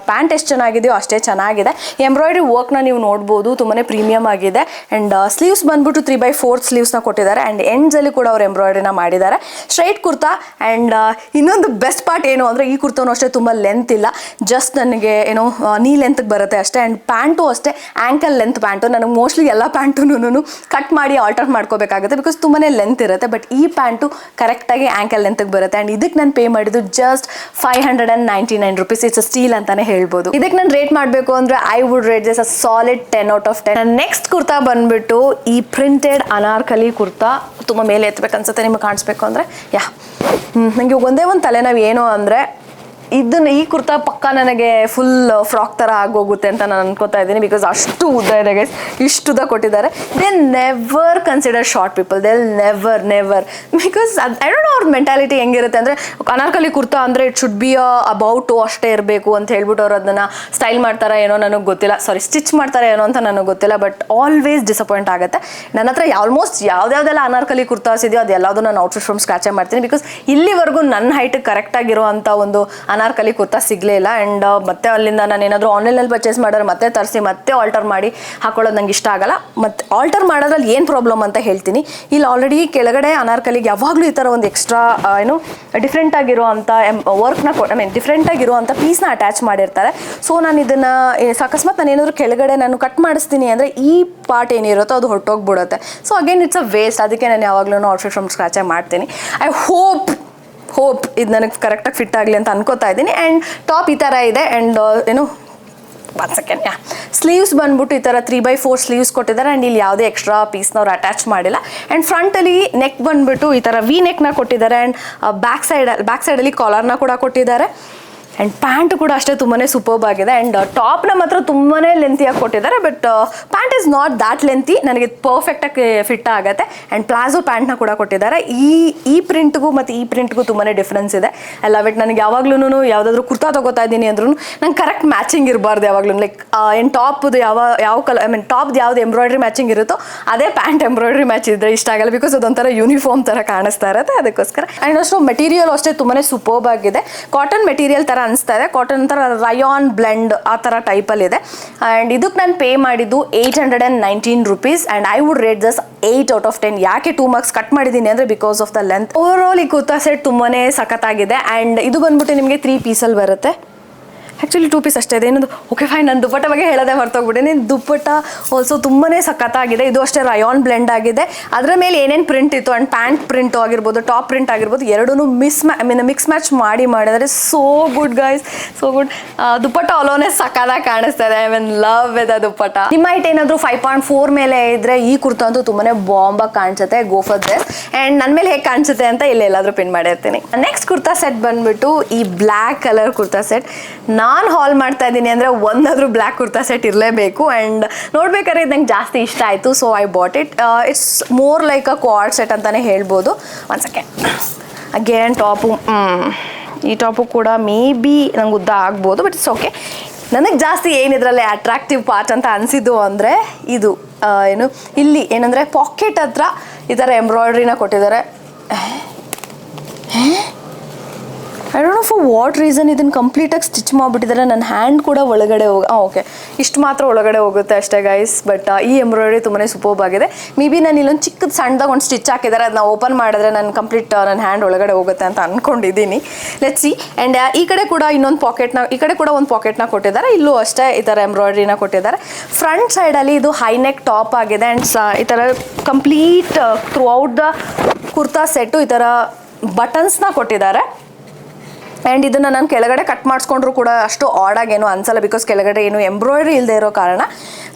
ಪ್ಯಾಂಟ್ ಎಷ್ಟು ಚೆನ್ನಾಗಿದೆಯೋ ಅಷ್ಟೇ ಚೆನ್ನಾಗಿದೆ. ಎಂಬ್ರಾಯ್ಡ್ರಿ ವರ್ಕ್ನ ನೀವು ನೋಡ್ಬೋದು, ತುಂಬಾ ಪ್ರೀಮಿಯಮ್ ಆಗಿದೆ. ಆ್ಯಂಡ್ ಸ್ಲೀವ್ಸ್ ಬಂದ್ಬಿಟ್ಟು 3/4 ಸ್ಲೀವ್ಸ್ನ ಕೊಟ್ಟಿದ್ದಾರೆ. ಆ್ಯಂಡ್ ಎಂಡ್ಸಲ್ಲಿ ಕೂಡ ಅವ್ರು ಎಂಬ್ರಾಯ್ಡ್ರಿನ ಮಾಡಿದ್ದಾರೆ. ಸ್ಟ್ರೈಟ್ ಕುರ್ತಾ. ಆ್ಯಂಡ್ ಇನ್ನೊಂದು ಬೆಸ್ಟ್ ಪಾರ್ಟ್ ಏನು ಅಂದರೆ ಈ ಕುರ್ತಾನು ಅಷ್ಟೇ ತುಂಬ ಲೆಂತ್ ಇಲ್ಲ. ಜಸ್ಟ್ ನನಗೆ ಏನೋ ನೀ ಲೆಂತ್ಗೆ ಬರುತ್ತೆ ಅಷ್ಟೇ. ಆ್ಯಂಡ್ ಪ್ಯಾಂಟು ಅಷ್ಟೇ ಆ್ಯಂಕಲ್ ಲೆಂತ್ ಪ್ಯಾಂಟು. ನನಗೆ ಮೋಸ್ಟ್ಲಿ ಎಲ್ಲ ಪ್ಯಾಂಟುನು ಕಟ್ ಮಾಡಿ ಆಲ್ಟರ್ ಮಾಡ್ಕೋಬೇಕಾಗುತ್ತೆ ಬಿಕಾಸ್ ತುಂಬಾ ಲೆಂತ್ ಇರುತ್ತೆ. ಬಟ್ ಈ ಪ್ಯಾಂಟು ಕರೆಕ್ಟಾಗಿ ಆ್ಯಂಕಲ್ ಲೆಂತ್ಗೆ ಬರುತ್ತೆ. ಆ್ಯಂಡ್ ಇದಕ್ಕೆ ನಾನು ಪೇ ಮಾಡಿದ್ದು just 599 rupees. It's a steel ಅಂತಾನೆ ಹೇಳ್ಬೋದು. ಇದಕ್ಕೆ ನಾನು ರೇಟ್ ಮಾಡಬೇಕು ಅಂದ್ರೆ I would rate this a solid 10 out of 10. Next kurta ಬಂದ್ಬಿಟ್ಟು ಈ ಪ್ರಿಂಟೆಡ್ ಅನಾರ್ಕಲಿ ಕುರ್ತಾ. ತುಂಬ ಮೇಲೆ ಎತ್ತಬೇಕು ಅನ್ಸುತ್ತೆ ನಿಮಗೆ ಕಾಣಿಸ್ಬೇಕು ಅಂದರೆ. ನನಗೆ ಒಂದೇ ಒಂದು ತಲೆನೋವು ಏನು ಅಂದರೆ ಈ ಕುರ್ತಾ ಪಕ್ಕ ನನಗೆ ಫುಲ್ ಫ್ರಾಕ್ ಥರ ಆಗೋಗುತ್ತೆ ಅಂತ ನಾನು ಅನ್ಕೋತಾ ಇದ್ದೀನಿ. ಬಿಕಾಸ್ ಅಷ್ಟು ಉದ್ದ ಇದೆ ಗೈಸ್, ಇಷ್ಟು ಉದ್ದ ಕೊಟ್ಟಿದ್ದಾರೆ. They never consider short people. They never because I don't no ಅವ್ರ ಮೆಂಟಾಲಿಟಿ ಹೆಂಗಿರುತ್ತೆ ಅಂದರೆ ಅನಾರ್ಕಲಿ ಕುರ್ತಾ ಅಂದರೆ ಇಟ್ ಶುಡ್ ಬಿ ಅಬೌಟು ಅಷ್ಟೇ ಇರಬೇಕು ಅಂತ ಹೇಳ್ಬಿಟ್ಟು ಅವ್ರು ಅದನ್ನು ಸ್ಟೈಲ್ ಮಾಡ್ತಾರೆ ಏನೋ ನನಗೆ ಗೊತ್ತಿಲ್ಲ. ಸ್ಟಿಚ್ ಮಾಡ್ತಾರೆ ಏನೋ ಅಂತ ನನಗೆ ಗೊತ್ತಿಲ್ಲ. ಬಟ್ ಆಲ್ವೇಸ್ ಡಿಸಪಾಯಿಂಟ್ ಆಗುತ್ತೆ. ನನ್ನ ಹತ್ರ ಆಲ್ಮೋಸ್ಟ್ ಯಾವ್ದಾವ್ದೆಲ್ಲ ಅನಾರ್ಕಲಿ ಕುರ್ತಾಸ್ ಇದೆಯೋ ಅದೆಲ್ಲದೂ ನಾನು ಔಟ್ಫಿಟ್ ಫ್ರಮ್ ಸ್ಕ್ರಾಚೇ ಮಾಡ್ತೀನಿ. ಬಿಕಾಸ್ ಇಲ್ಲಿವರೆಗೂ ನನ್ನ ಹೈಟಿಗೆ ಕರೆಕ್ಟಾಗಿರೋ ಅಂಥ ಒಂದು ಅನಾರ್ಕಲಿ ಕುರ್ತಾ ಸಿಗಲೇ ಇಲ್ಲ. ಆ್ಯಂಡ್ ಮತ್ತೆ ಅಲ್ಲಿಂದ ನಾನು ಏನಾದರೂ ಆನ್ಲೈನಲ್ಲಿ ಪರ್ಚೇಸ್ ಮಾಡಿದ್ರೆ ಮತ್ತೆ ತರಿಸಿ ಮತ್ತೆ ಆಲ್ಟರ್ ಮಾಡಿ ಹಾಕೊಳ್ಳೋದು ನಂಗೆ ಇಷ್ಟ ಆಗಲ್ಲ. ಮತ್ತು ಆಲ್ಟರ್ ಮಾಡೋದ್ರಲ್ಲಿ ಏನು ಪ್ರಾಬ್ಲಮ್ ಅಂತ ಹೇಳ್ತೀನಿ. ಇಲ್ಲಿ ಆಲ್ರೆಡಿ ಕೆಳಗಡೆ ಅನಾರ್ಕಲಿಗೆ ಯಾವಾಗಲೂ ಈ ಥರ ಒಂದು ಎಕ್ಸ್ಟ್ರಾ ಡಿಫ್ರೆಂಟ್ ಆಗಿರೋ ಅಂಥ ವರ್ಕ್ನ ಡಿಫ್ರೆಂಟ್ ಆಗಿರೋ ಅಂಥ ಪೀಸ್ನ ಅಟ್ಯಾಚ್ ಮಾಡಿರ್ತಾರೆ. ಸೊ ನಾನು ಇದನ್ನು ಅಕಸ್ಮಾತ್ ನಾನು ಏನಾದರೂ ಕೆಳಗಡೆ ನಾನು ಕಟ್ ಮಾಡಿಸ್ತೀನಿ ಅಂದರೆ ಈ ಪಾರ್ಟ್ ಏನಿರುತ್ತೋ ಅದು ಹೊರಟೋಗ್ಬಿಡುತ್ತೆ. So again it's a waste. ಅದಕ್ಕೆ ನಾನು ಯಾವಾಗಲೂ ಔಟ್ಫಿಟ್ ಫ್ರಮ್ ಸ್ಕ್ರಾಚೇ ಮಾಡ್ತೀನಿ. ಐ ಹೋಪ್ ಇದು ನನಗೆ ಕರೆಕ್ಟಾಗಿ ಫಿಟ್ ಆಗಲಿ ಅಂತ ಅನ್ಕೋತಾ ಇದ್ದೀನಿ. ಆ್ಯಂಡ್ ಟಾಪ್ ಈ ಥರ ಇದೆ. ಆ್ಯಂಡ್ ಒಂದು ಸೆಕೆಂಡ್ ಸ್ಲೀವ್ಸ್ ಬಂದ್ಬಿಟ್ಟು ಈ ಥರ 3/4 ಸ್ಲೀವ್ಸ್ ಕೊಟ್ಟಿದ್ದಾರೆ. ಆ್ಯಂಡ್ ಇಲ್ಲಿ ಯಾವುದೇ ಎಕ್ಸ್ಟ್ರಾ ಪೀಸ್ನ ಅವ್ರು ಅಟ್ಯಾಚ್ ಮಾಡಿಲ್ಲ. ಆ್ಯಂಡ್ ಫ್ರಂಟಲ್ಲಿ ನೆಕ್ ಬಂದ್ಬಿಟ್ಟು ಈ ಥರ ವಿ ನೆಕ್ನ ಕೊಟ್ಟಿದ್ದಾರೆ. ಆ್ಯಂಡ್ ಬ್ಯಾಕ್ ಸೈಡಲ್ಲಿ ಕಾಲರ್ನ ಕೂಡ ಕೊಟ್ಟಿದ್ದಾರೆ. ಆ್ಯಂಡ್ ಪ್ಯಾಂಟ್ ಕೂಡ ಅಷ್ಟೇ ತುಂಬಾ ಸೂಪರ್ಬ್ ಆಗಿದೆ. ಆ್ಯಂಡ್ ಟಾಪ್ನ ಮಾತ್ರ ತುಂಬಾ ಲೆಂತಿಯಾಗಿ ಕೊಟ್ಟಿದ್ದಾರೆ. But pant is not that lengthy. ನನಗೆ ಪರ್ಫೆಕ್ಟಾಗಿ ಫಿಟ್ ಆಗುತ್ತೆ. ಆ್ಯಂಡ್ ಪ್ಲಾಜೋ ಪ್ಯಾಂಟ್ನ ಕೂಡ ಕೊಟ್ಟಿದ್ದಾರೆ. ಈ ಪ್ರಿಂಟ್ಗೂ ಮತ್ತು ಈ ಪ್ರಿಂಟ್ಗೂ ತುಂಬಾ ಡಿಫ್ರೆನ್ಸ್ ಇದೆ. ಎಲ್ಲ ಬಟ್ ನನಗೆ ಯಾವಾಗ್ಲೂ ಯಾವುದಾದ್ರೂ ಕುರ್ತಾ ತೊಗೋತಾ ಇದ್ದೀನಿ ಅಂದ್ರೂ ನಂಗೆ ಕರೆಕ್ಟ್ ಮ್ಯಾಚಿಂಗ್ ಇರಬಾರ್ದು ಯಾವಾಗಲೂ. ಲೈಕ್ ಏನು ಟಾಪ್ದು ಯಾವ ಕಲರ್ ಟಾಪ್ದು ಯಾವ್ದು ಎಂಬ್ರಾಯ್ಡ್ರಿ ಮ್ಯಾಚಿಂಗ್ ಇರುತ್ತೋ ಅದೇ ಪ್ಯಾಂಟ್ ಎಂಬ್ರಾಯ್ಡ್ರಿ ಮ್ಯಾಚ್ ಇದ್ದರೆ ಇಷ್ಟ ಆಗಲ್ಲ. ಬಿಕಾಸ್ ಅದೊಂಥರ ಯೂನಿಫಾರ್ಮ್ ಥರ ಕಾಣಿಸ್ತಾ ಇರುತ್ತೆ. ಅದಕ್ಕೋಸ್ಕರ. ಆ್ಯಂಡ್ ಅಷ್ಟು ಮೆಟೀರಿಯಲ್ ಅಷ್ಟೇ ತುಂಬಾ ಸೂಪರ್ಬ್ ಆಗಿದೆ. ಕಾಟನ್ ಮೆಟೀರಿಯಲ್ ಥರ ಅನಿಸ್ತಾ ಇದೆ. ಕಾಟನ್ ಥರ ರಯಾನ್ ಬ್ಲೆಂಡ್ ಆ ಥರ ಟೈಪಲ್ಲಿ ಇದೆ. ಆ್ಯಂಡ್ ಇದಕ್ಕೆ ನಾನು ಪೇ ಮಾಡಿದ್ದು 819 rupees. And I would rate this 8 out of 10. ಯಾಕೆ 2 marks ಕಟ್ ಮಾಡಿದ್ದೀನಿ ಅಂದರೆ because of the length. Over all ಈ ಕುರ್ತಾ ಸೆಟ್ ತುಂಬಾ ಸಖತ್ತಾಗಿದೆ. ಆ್ಯಂಡ್ ಇದು ಬಂದ್ಬಿಟ್ಟು ನಿಮಗೆ 3 ಪೀಸಲ್ಲಿ ಬರುತ್ತೆ. ಆ್ಯಕ್ಚುಲಿ 2 ಪೀಸ್ ಅಷ್ಟೇ ಇದೆ. ಇನ್ನೊಂದು ಓಕೆ ಫೈನ್, ನಾನು ದುಪ್ಪಟ್ಟ ಬಗ್ಗೆ ಹೇಳೋದೇ ಹೊರತೋಗ್ಬಿಟ್ಟೆ. ದುಪ್ಪಟ್ಟ ಆಲ್ಸೋ ತುಂಬಾ ಸಖತ್ತಾಗಿದೆ. ಇದು ಅಷ್ಟೇ ರಯಾನ್ ಬ್ಲೆಂಡ್ ಆಗಿದೆ. ಅದರ ಮೇಲೆ ಏನೇನು ಪ್ರಿಂಟ್ ಇತ್ತು ಆ್ಯಂಡ್ ಪ್ಯಾಂಟ್ ಪ್ರಿಂಟು ಆಗಿರ್ಬೋದು, ಟಾಪ್ ಪ್ರಿಂಟ್ ಆಗಿರ್ಬೋದು, ಎರಡೂ ಮಿಕ್ಸ್ ಮ್ಯಾಚ್ ಮಾಡಿದರೆ so good guys, so good. Dupatta alone ಸಖತ್ತಾಗಿ ಕಾಣಿಸ್ತಾ ಇದೆ. I mean love with dupatta. ನಿಮ್ಮ ಹೈಟ್ ಏನಾದರೂ 5.4 ಮೇಲೆ ಇದ್ರೆ ಈ ಕುರ್ತಾ ಅಂತೂ ತುಂಬಾ ಬಾಂಬಾಗಿ ಕಾಣಿಸುತ್ತೆ. Go for this. ಆ್ಯಂಡ್ ನನ್ನ ಮೇಲೆ ಹೇಗೆ ಕಾಣಿಸುತ್ತೆ ಅಂತ ಇಲ್ಲಿ ಎಲ್ಲಾದರೂ ಪಿನ್ ಮಾಡಿರ್ತೀನಿ. ನೆಕ್ಸ್ಟ್ ಕುರ್ತಾ ಸೆಟ್ ಬಂದ್ಬಿಟ್ಟು ಈ ಬ್ಲ್ಯಾಕ್ ಕಲರ್ ಕುರ್ತಾ ಸೆಟ್. ನಾನು ಹಾಲ್ ಮಾಡ್ತಾ ಇದ್ದೀನಿ ಅಂದರೆ ಒಂದಾದ್ರೂ ಬ್ಲ್ಯಾಕ್ ಕುರ್ತಾ ಸೆಟ್ ಇರಲೇಬೇಕು. ಆ್ಯಂಡ್ ನೋಡ್ಬೇಕಾದ್ರೆ ಇದು ನಂಗೆ ಜಾಸ್ತಿ ಇಷ್ಟ ಆಯಿತು, so I bought it. It's more like a Quad set ಅಂತಲೇ ಹೇಳ್ಬೋದು. ಒಂದು ಸೆಕೆಂಡ್. ಅಗೇನ್ ಟಾಪು, ಈ ಟಾಪು ಕೂಡ ಮೇ ಬಿ ನಂಗೆ ಉದ್ದ ಆಗ್ಬೋದು, ಬಟ್ ಇಟ್ಸ್ ಓಕೆ. ನನಗೆ ಜಾಸ್ತಿ ಏನಿದ್ರಲ್ಲೇ ಅಟ್ರಾಕ್ಟಿವ್ ಪಾರ್ಟ್ ಅಂತ ಅನಿಸಿದ್ದು ಅಂದರೆ ಇದು ಏನು ಇಲ್ಲಿ ಏನಂದರೆ ಪಾಕೆಟ್ ಹತ್ರ ಈ ಥರ ಎಂಬ್ರಾಯ್ಡ್ರಿನ ಕೊಟ್ಟಿದ್ದಾರೆ. I don't know for what reason ಇದನ್ನು ಕಂಪ್ಲೀಟಾಗಿ ಸ್ಟಿಚ್ ಮಾಡಿಬಿಟ್ಟಿದ್ದಾರೆ. ನನ್ನ ಹ್ಯಾಂಡ್ ಕೂಡ ಒಳಗಡೆ ಓಕೆ, ಇಷ್ಟು ಮಾತ್ರ ಒಳಗಡೆ ಹೋಗುತ್ತೆ ಅಷ್ಟೇ ಗೈಸ್. ಬಟ್ ಈ ಎಂಬ್ರಾಯ್ಡ್ರಿ ತುಂಬಾ ಸೂಪರ್ಬ್ ಆಗಿದೆ. ಮೇ ಬಿ ನಾನು ಇಲ್ಲೊಂದು ಚಿಕ್ಕದು ಸಣ್ಣದಾಗ ಒಂದು ಸ್ಟಿಚ್ ಹಾಕಿದ್ದಾರೆ, ಅದನ್ನ ಓಪನ್ ಮಾಡಿದ್ರೆ ನಾನು ಕಂಪ್ಲೀಟ್ ನನ್ನ ಹ್ಯಾಂಡ್ ಒಳಗಡೆ ಹೋಗುತ್ತೆ ಅಂತ ಅಂದ್ಕೊಂಡಿದ್ದೀನಿ. Let's see. ಆ್ಯಂಡ್ ಈ ಕಡೆ ಕೂಡ ಇನ್ನೊಂದು ಪಾಕೆಟ್ನ, ಈ ಕಡೆ ಕೂಡ ಒಂದು ಪಾಕೆಟ್ನ ಕೊಟ್ಟಿದ್ದಾರೆ. ಇಲ್ಲೂ ಅಷ್ಟೇ ಈ ಥರ ಎಂಬ್ರಾಯ್ಡ್ರಿನ ಕೊಟ್ಟಿದ್ದಾರೆ. ಫ್ರಂಟ್ ಸೈಡಲ್ಲಿ ಇದು ಹೈ ನೆಕ್ ಟಾಪ್ ಆಗಿದೆ. ಆ್ಯಂಡ್ ಈ ಥರ complete through out the kurta set ಈ ಥರ ಬಟನ್ಸ್ನ ಕೊಟ್ಟಿದ್ದಾರೆ. ಆ್ಯಂಡ್ ಇದನ್ನು ನಾನು ಕೆಳಗಡೆ ಕಟ್ ಮಾಡಿಸ್ಕೊಂಡ್ರು ಕೂಡ ಅಷ್ಟು ಆಡಾಗೇನು ಅನ್ಸಲ್ಲ, ಬಿಕಾಸ್ ಕೆಳಗಡೆ ಏನು ಎಂಬ್ರಾಯ್ಡ್ರಿ ಇಲ್ಲದೆ ಇರೋ ಕಾರಣ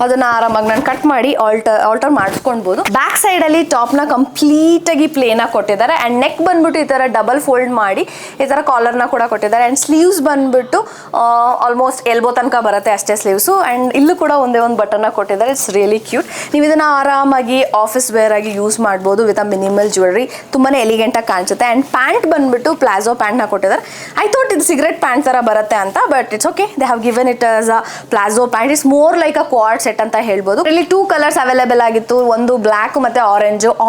ಅದನ್ನು ಆರಾಮಾಗಿ ನಾನು ಕಟ್ ಮಾಡಿ ಆಲ್ಟರ್ ಮಾಡಿಸ್ಕೊಳ್ಬೋದು. ಬ್ಯಾಕ್ ಸೈಡಲ್ಲಿ ಟಾಪ್ನ ಕಂಪ್ಲೀಟಾಗಿ ಪ್ಲೇನಾಗಿ ಕೊಟ್ಟಿದ್ದಾರೆ. ಆ್ಯಂಡ್ ನೆಕ್ ಬಂದ್ಬಿಟ್ಟು ಈ ಥರ ಡಬಲ್ ಫೋಲ್ಡ್ ಮಾಡಿ ಈ ಥರ ಕಾಲರ್ನ ಕೂಡ ಕೊಟ್ಟಿದ್ದಾರೆ. ಆ್ಯಂಡ್ ಸ್ಲೀವ್ಸ್ ಬಂದ್ಬಿಟ್ಟು ಆಲ್ಮೋಸ್ಟ್ ಎಲ್ಬೋ ತನಕ ಬರುತ್ತೆ ಅಷ್ಟೇ ಸ್ಲೀವ್ಸು. ಆ್ಯಂಡ್ ಇಲ್ಲೂ ಕೂಡ ಒಂದೇ ಒಂದು ಬಟನ್ನ ಕೊಟ್ಟಿದ್ದಾರೆ. It's really cute. ನೀವು ಇದನ್ನು ಆರಾಮಾಗಿ ಆಫೀಸ್ ವೇರ್ ಆಗಿ ಯೂಸ್ ಮಾಡ್ಬೋದು ವಿತ್ ಅ ಮಿನಿಮಲ್ ಜ್ಯುವೆಲ್ರಿ. ತುಂಬಾ ಎಲಿಗೆಂಟಾಗಿ ಕಾಣಿಸುತ್ತೆ. ಆ್ಯಂಡ್ ಪ್ಯಾಂಟ್ ಬಂದ್ಬಿಟ್ಟು ಪ್ಲಾಜೋ ಪ್ಯಾಂಟ್ನ ಕೊಟ್ಟಿದ್ದಾರೆ. ಐ ಥಾಟ್ ಇದು ಸಿಗರೆಟ್ ಪ್ಯಾಂಟ್ ಥರ ಬರುತ್ತೆ ಅಂತ, but it's okay. They have given it as a palazzo pant. It's more like a Quad set ಅಂತ ಹೇಳ್ಬೋದು. ಇಲ್ಲಿ 2 ಕಲರ್ಸ್ ಅವೈಲೇಬಲ್ ಆಗಿತ್ತು, ಒಂದು ಬ್ಲ್ಯಾಕ್ ಮತ್ತು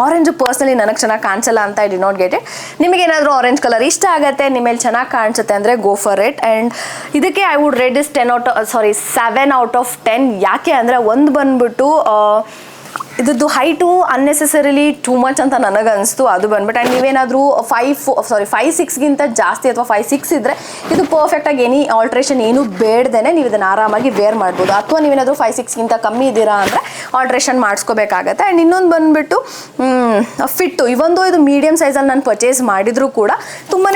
ಆರೆಂಜ್ ಪರ್ಸನಲಿ ನನಗೆ ಚೆನ್ನಾಗಿ ಕಾಣಿಸಲ್ಲ ಅಂತ I did not get it. ನಿಮಗೆ ಏನಾದರೂ ಆರೆಂಜ್ ಕಲರ್ ಇಷ್ಟ ಆಗುತ್ತೆ, ನಿಮ್ಮ ಮೇಲೆ ಚೆನ್ನಾಗಿ ಕಾಣಿಸುತ್ತೆ ಅಂದರೆ ಗೋ ಫಾರ್ ಇಟ್. ಆ್ಯಂಡ್ ಇದಕ್ಕೆ I would rate is 7 out of 10. ಯಾಕೆ ಅಂದರೆ ಒಂದು ಬಂದ್ಬಿಟ್ಟು ಇದ್ರದ್ದು ಹೈಟು ಅನ್ನೆಸೆಸರಿಲಿ ಟೂ ಮಚ್ ಅಂತ ನನಗನ್ನಿಸ್ತು, ಅದು ಬಂದ್ಬಿಟ್ಟು. ಆ್ಯಂಡ್ ನೀವೇನಾದರೂ 5'6" ಜಾಸ್ತಿ ಅಥವಾ 5'6" ಇದ್ದರೆ ಇದು ಪರ್ಫೆಕ್ಟಾಗಿ ಎನಿ ಆಲ್ಟ್ರೇಷನ್ ಏನು ಬೇಡ್ದೇ ನೀವು ಇದನ್ನು ಆರಾಮಾಗಿ ವೇರ್ ಮಾಡ್ಬೋದು. ಅಥವಾ ನೀವೇನಾದರೂ 5'6" ಕಮ್ಮಿ ಇದ್ದೀರಾ ಅಂದರೆ ಆಲ್ಟ್ರೇಷನ್ ಮಾಡಿಸ್ಕೋಬೇಕಾಗತ್ತೆ. ಆ್ಯಂಡ್ ಇನ್ನೊಂದು ಬಂದುಬಿಟ್ಟು ಫಿಟ್ಟು, ಇವೊಂದು ಇದು ಮೀಡಿಯಮ್ ಸೈಜಲ್ಲಿ ನಾನು ಪರ್ಚೇಸ್ ಮಾಡಿದರೂ ಕೂಡ ತುಂಬಾ